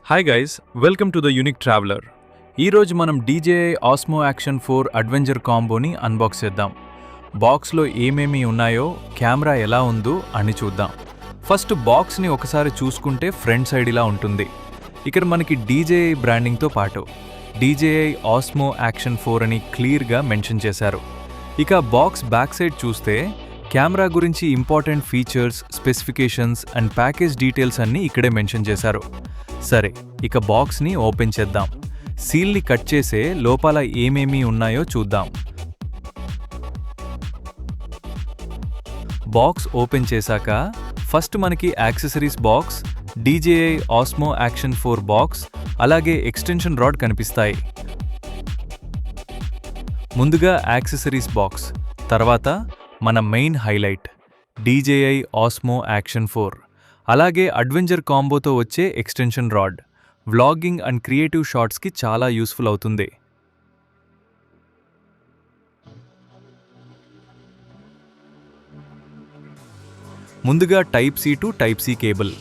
Hi guys, welcome to the unique traveller. ఈరోజు మనం DJI Osmo Action 4 adventure కాంబోని unbox చేద్దాం. బాక్స్లో ఏమేమి ఉన్నాయో, కెమెరా ఎలా ఉందో అని చూద్దాం. ఫస్ట్ బాక్స్ని ఒకసారి చూసుకుంటే ఫ్రంట్ సైడ్ ఇలా ఉంటుంది. ఇక్కడ మనకి DJI బ్రాండింగ్తో పాటు DJI Osmo Action 4 అని క్లియర్గా మెన్షన్ చేశారు. ఇక బాక్స్ బ్యాక్ సైడ్ చూస్తే కెమెరా గురించి important features, specifications and package details అన్నీ ఇక్కడే మెన్షన్ చేశారు. సరే, ఇక బాక్స్ని ఓపెన్ చేద్దాం. సీల్ని కట్ చేసే లోపల ఏమేమి ఉన్నాయో చూద్దాం. బాక్స్ ఓపెన్ చేశాక ఫస్ట్ మనకి accessories box, DJI Osmo Action 4 box, అలాగే ఎక్స్టెన్షన్ రాడ్ కనిపిస్తాయి. ముందుగా యాక్సెసరీస్ బాక్స్, తర్వాత మన main highlight DJI Osmo Action 4, అలాగే అడ్వెంచర్ కాంబోతో వచ్చే extension rod. Vlogging and creative షాట్స్కి చాలా యూస్ఫుల్ అవుతుంది. ముందుగా type C to type C cable,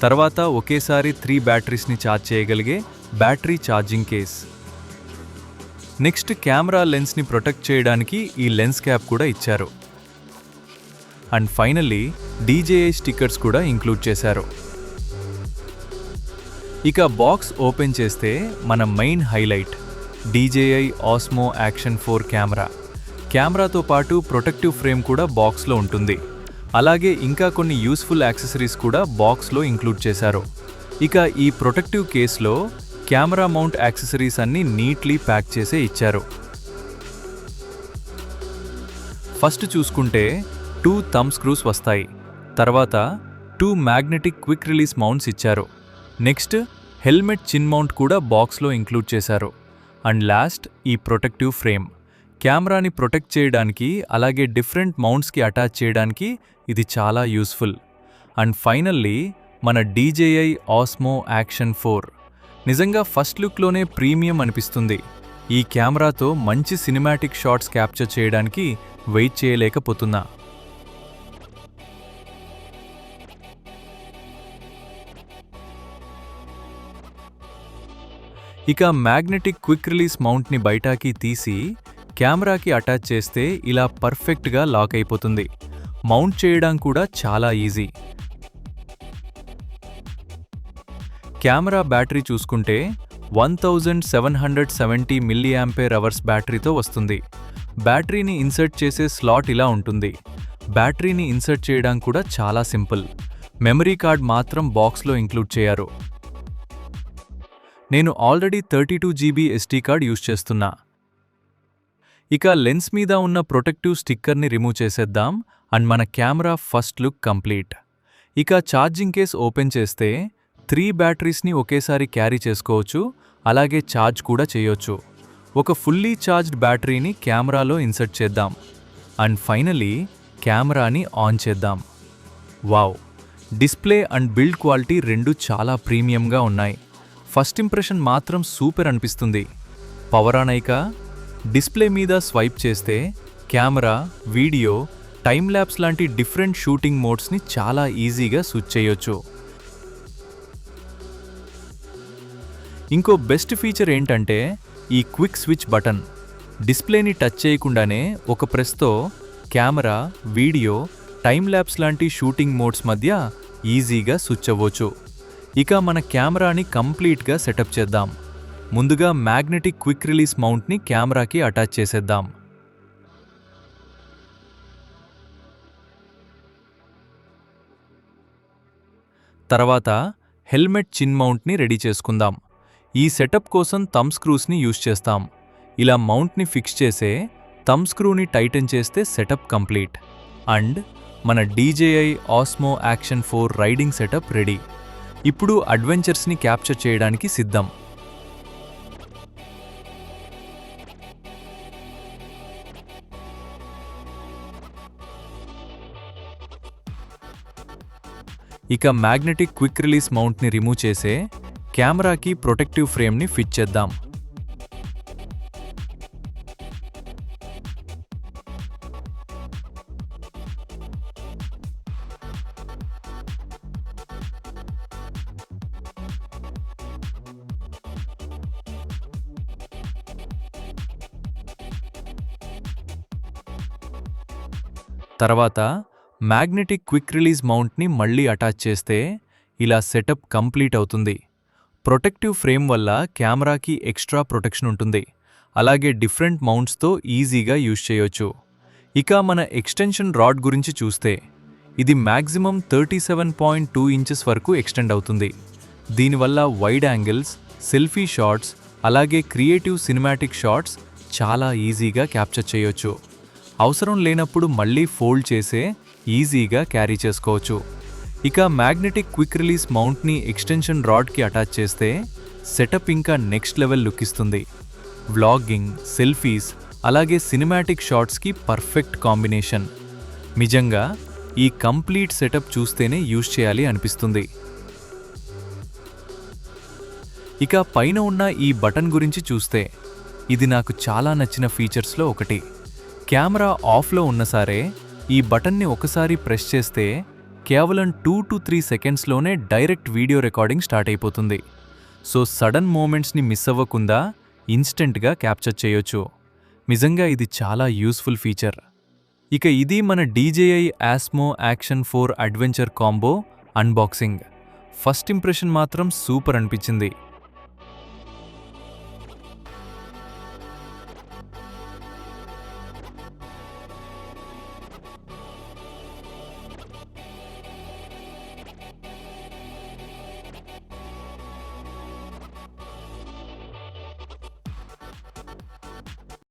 తర్వాత ఒకేసారి 3 బ్యాటరీస్ని ఛార్జ్ చేయగలిగే battery charging case. Next camera లెన్స్ని ప్రొటెక్ట్ చేయడానికి ఈ లెన్స్ క్యాప్ కూడా ఇచ్చారు. అండ్ ఫైనల్లీ DJI స్టిక్కర్స్ కూడా ఇంక్లూడ్ చేశారు. ఇక బాక్స్ ఓపెన్ చేస్తే మన main highlight DJI Osmo Action 4 కెమెరాతో పాటు ప్రొటెక్టివ్ ఫ్రేమ్ కూడా బాక్స్లో ఉంటుంది. అలాగే ఇంకా కొన్ని యూస్ఫుల్ యాక్సెసరీస్ కూడా బాక్స్లో ఇంక్లూడ్ చేశారు. ఇక ఈ ప్రొటెక్టివ్ కేస్లో కెమెరా మౌంట్ యాక్సెసరీస్ అన్నీ నీట్లీ ప్యాక్ చేసే ఇచ్చారు. ఫస్ట్ చూసుకుంటే 2 థంబ్ స్క్రూస్ వస్తాయి. తర్వాత 2 మ్యాగ్నెటిక్ క్విక్ రిలీజ్ మౌంట్స్ ఇచ్చారు. నెక్స్ట్ హెల్మెట్ చిన్ మౌంట్ కూడా బాక్స్లో ఇంక్లూడ్ చేశారు. అండ్ లాస్ట్ ఈ ప్రొటెక్టివ్ ఫ్రేమ్, కెమెరాని ప్రొటెక్ట్ చేయడానికి అలాగే డిఫరెంట్ మౌంట్స్కి అటాచ్ చేయడానికి ఇది చాలా యూస్ఫుల్. అండ్ ఫైనల్లీ మన DJI Osmo Action 4 నిజంగా ఫస్ట్ లుక్లోనే ప్రీమియం అనిపిస్తుంది. ఈ కెమెరాతో మంచి సినిమాటిక్ షాట్స్ క్యాప్చర్ చేయడానికి వెయిట్ చేయలేకపోతున్నా. ఇక మ్యాగ్నెటిక్ క్విక్ రిలీజ్ మౌంట్ని బయటకి తీసి కెమెరాకి అటాచ్ చేస్తే ఇలా పర్ఫెక్ట్గా లాక్ అయిపోతుంది. మౌంట్ చేయడం కూడా చాలా ఈజీ. కెమెరా బ్యాటరీ చూసుకుంటే 1770 mAh బ్యాటరీతో వస్తుంది. బ్యాటరీని ఇన్సర్ట్ చేసే స్లాట్ ఇలా ఉంటుంది. బ్యాటరీని ఇన్సర్ట్ చేయడం కూడా చాలా సింపుల్. మెమరీ కార్డ్ మాత్రం బాక్స్లో ఇంక్లూడ్ చేయరు. నేను already 32 GB SD card use చేస్తున్నా. ఇక లెన్స్ మీద ఉన్న ప్రొటెక్టివ్ స్టిక్కర్ని రిమూవ్ చేసేద్దాం. అండ్ మన కెమెరా ఫస్ట్ లుక్ కంప్లీట్. ఇక ఛార్జింగ్ కేస్ ఓపెన్ చేస్తే 3 బ్యాటరీస్ని ఒకేసారి క్యారీ చేసుకోవచ్చు, అలాగే ఛార్జ్ కూడా చేయొచ్చు. ఒక ఫుల్లీ ఛార్జ్డ్ బ్యాటరీని కెమెరాలో ఇన్సర్ట్ చేద్దాం. అండ్ ఫైనలీ కెమెరాని ఆన్ చేద్దాం. Wow, display and build quality రెండు చాలా ప్రీమియంగా ఉన్నాయి. ఫస్ట్ ఇంప్రెషన్ మాత్రం సూపర్ అనిపిస్తుంది. పవర్ ఆన్ అయ్యాక డిస్ప్లే మీద స్వైప్ చేస్తే కెమెరా, వీడియో, టైమ్ ల్యాప్స్ లాంటి డిఫరెంట్ షూటింగ్ మోడ్స్ని చాలా ఈజీగా స్విచ్ చేయొచ్చు. ఇంకో బెస్ట్ ఫీచర్ ఏంటంటే ఈ క్విక్ స్విచ్ బటన్. డిస్ప్లేని టచ్ చేయకుండానే ఒక ప్రెస్తో కెమెరా, వీడియో, టైమ్ ల్యాప్స్ లాంటి షూటింగ్ మోడ్స్ మధ్య ఈజీగా స్విచ్ అవ్వచ్చు. ఇక మన కెమెరాని కంప్లీట్గా సెటప్ చేద్దాం. ముందుగా మ్యాగ్నెటిక్ క్విక్ రిలీజ్ మౌంట్ని కెమెరాకి అటాచ్ చేసేద్దాం. తర్వాత హెల్మెట్ చిన్ మౌంట్ని రెడీ చేసుకుందాం. ఈ సెటప్ కోసం థంబ్ స్క్రూస్ని యూజ్ చేస్తాం. ఇలా మౌంట్ని ఫిక్స్ చేసే థంబ్ స్క్రూని టైటన్ చేస్తే సెటప్ కంప్లీట్. అండ్ మన DJI Osmo Action 4 riding setup ready. ఇప్పుడు అడ్వెంచర్స్ని క్యాప్చర్ చేయడానికి సిద్ధం. ఇక మ్యాగ్నెటిక్ క్విక్ రిలీజ్ మౌంట్ని రిమూవ్ చేసే కెమెరాకి ప్రొటెక్టివ్ ఫ్రేమ్ని ఫిట్ చేద్దాం. తర్వాత మ్యాగ్నెటిక్ క్విక్ రిలీజ్ మౌంట్ని మళ్ళీ అటాచ్ చేస్తే ఇలా సెటప్ కంప్లీట్ అవుతుంది. ప్రొటెక్టివ్ ఫ్రేమ్ వల్ల కెమెరాకి ఎక్స్ట్రా ప్రొటెక్షన్ ఉంటుంది. అలాగే డిఫరెంట్ మౌంట్స్తో ఈజీగా యూజ్ చేయొచ్చు. ఇక మన ఎక్స్టెన్షన్ రాడ్ గురించి చూస్తే ఇది మ్యాక్సిమం 37.2 ఇంచెస్ వరకు ఎక్స్టెండ్ అవుతుంది. దీనివల్ల వైడ్ యాంగిల్స్, సెల్ఫీ షాట్స్, అలాగే క్రియేటివ్ సినిమాటిక్ షాట్స్ చాలా ఈజీగా క్యాప్చర్ చేయొచ్చు. అవసరం లేనప్పుడు మళ్ళీ ఫోల్డ్ చేసే ఈజీగా క్యారీ చేసుకోవచ్చు. ఇక మ్యాగ్నెటిక్ క్విక్ రిలీజ్ మౌంట్ని ఎక్స్టెన్షన్ రాడ్కి అటాచ్ చేస్తే సెటప్ ఇంకా నెక్స్ట్ లెవెల్ లుక్ ఇస్తుంది. వ్లాగింగ్, సెల్ఫీస్, అలాగే సినిమాటిక్ షాట్స్కి పర్ఫెక్ట్ కాంబినేషన్. నిజంగా ఈ కంప్లీట్ సెటప్ చూస్తేనే యూజ్ చేయాలి అనిపిస్తుంది. ఇక పైన ఉన్న ఈ బటన్ గురించి చూస్తే ఇది నాకు చాలా నచ్చిన ఫీచర్స్లో ఒకటి. కెమెరా ఆఫ్లో ఉన్నసారే ఈ బటన్ని ఒకసారి ప్రెస్ చేస్తే కేవలం 2 to 3 సెకండ్స్లోనే డైరెక్ట్ వీడియో రికార్డింగ్ స్టార్ట్ అయిపోతుంది. సో సడన్ మూమెంట్స్ని మిస్ అవ్వకుండా ఇన్స్టెంట్గా క్యాప్చర్ చేయొచ్చు. నిజంగా ఇది చాలా యూస్ఫుల్ ఫీచర్. ఇక ఇది మన DJI Osmo Action 4 adventure combo unboxing. First impression మాత్రం సూపర్ అనిపించింది.